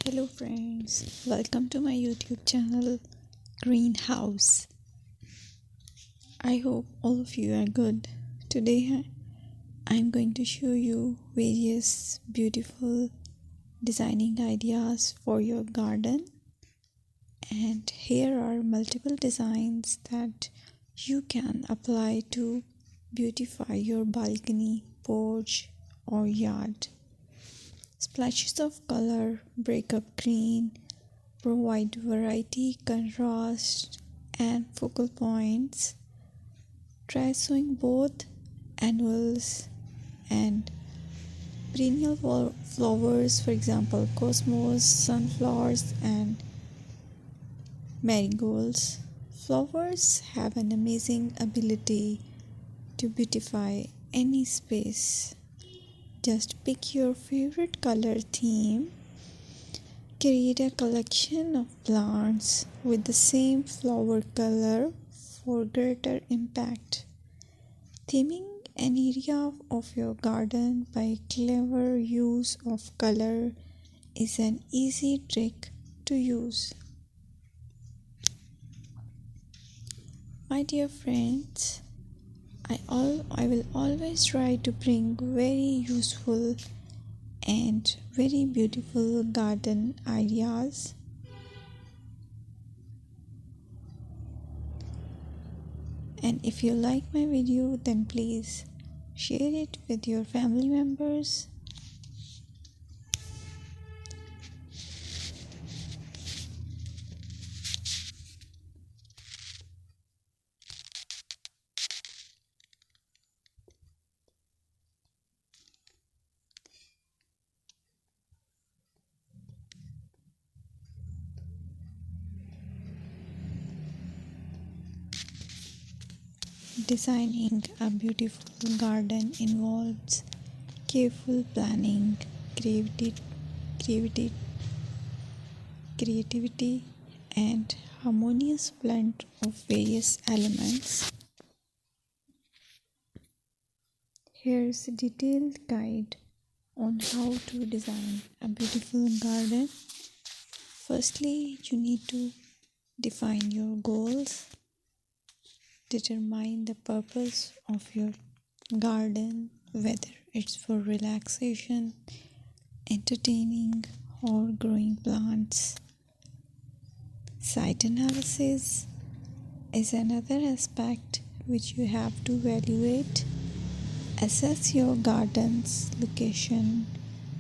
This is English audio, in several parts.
Hello friends, welcome to my YouTube channel Greenhouse. I hope all of you are good. Today I'm going to show you various beautiful designing ideas for your garden, and here are multiple designs that you can apply to beautify your balcony, porch or yard. Splashes of color break up green, provide variety, contrast, and focal points. Try sowing both annuals and perennial flowers, for example, cosmos, sunflowers, and marigolds. Flowers have an amazing ability to beautify any space. Just pick your favorite color theme. Create a collection of plants with the same flower color for greater impact. Theming an area of your garden by clever use of color is an easy trick to use. My dear friends, I will always try to bring very useful and very beautiful garden ideas. And if you like my video, then please share it with your family members. Designing a beautiful garden involves careful planning, creativity, creativity, and harmonious blend of various elements. Here's a detailed guide on how to design a beautiful garden. Firstly, you need to define your goals. Determine the purpose of your garden, whether it's for relaxation, entertaining, or growing plants. Site analysis is another aspect which you have to evaluate. Assess your garden's location,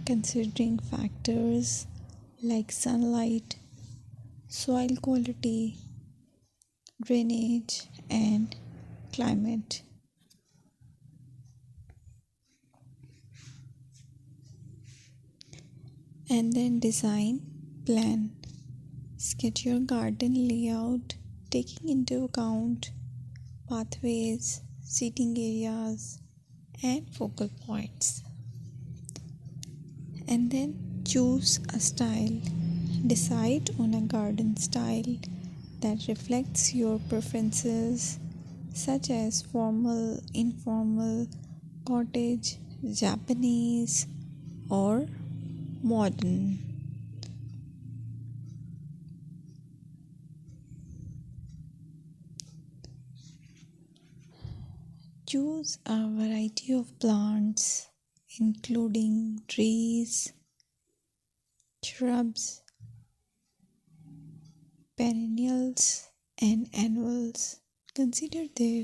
considering factors like sunlight, soil quality, drainage, and climate. And then design plan. Sketch your garden layout, taking into account pathways, seating areas, and focal points. And then choose a style. Decide on a garden style that reflects your preferences, such as formal, informal, cottage, Japanese, or modern. Choose a variety of plants, including trees, shrubs, perennials, and annuals. Consider their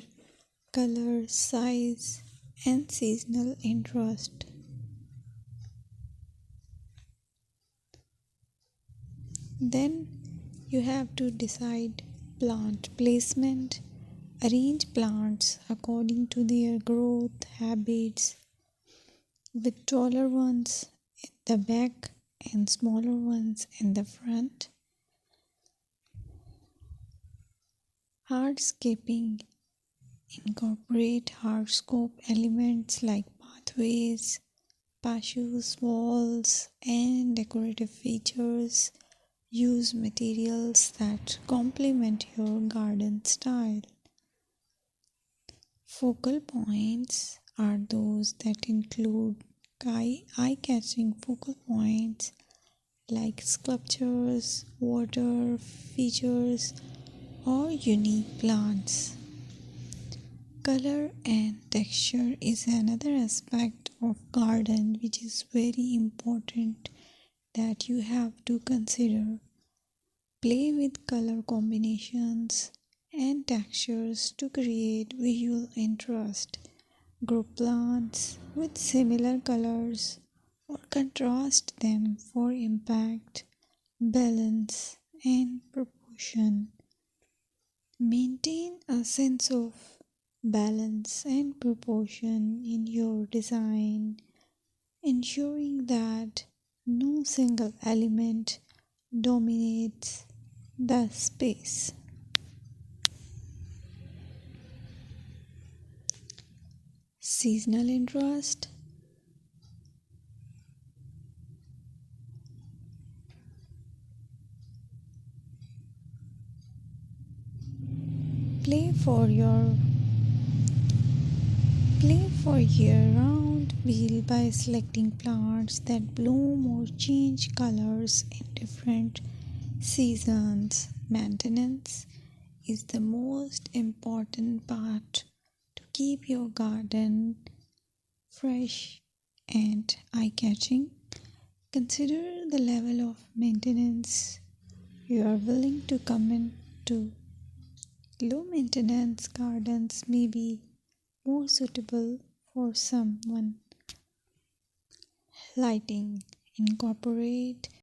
color, size, and seasonal interest. Then you have to decide plant placement. Arrange plants according to their growth habits, with taller ones in the back and smaller ones in the front. Hardscaping. Incorporate hardscape elements like pathways, patios, walls, and decorative features. Use materials that complement your garden style. Focal points are those that include eye-catching focal points like sculptures, water features, or unique plants. Color and texture is another aspect of garden which is very important that you have to consider. Play with color combinations and textures to create visual interest. Group plants with similar colors or contrast them for impact, balance, and proportion. Maintain a sense of balance and proportion in your design, ensuring that no single element dominates the space. Seasonal interest. Play for your Play for year-round wheel by selecting plants that bloom or change colors in different seasons. Maintenance is the most important part to keep your garden fresh and eye-catching. Consider the level of maintenance you are willing to commit to. Low maintenance gardens may be more suitable for someone. Lighting. Incorporate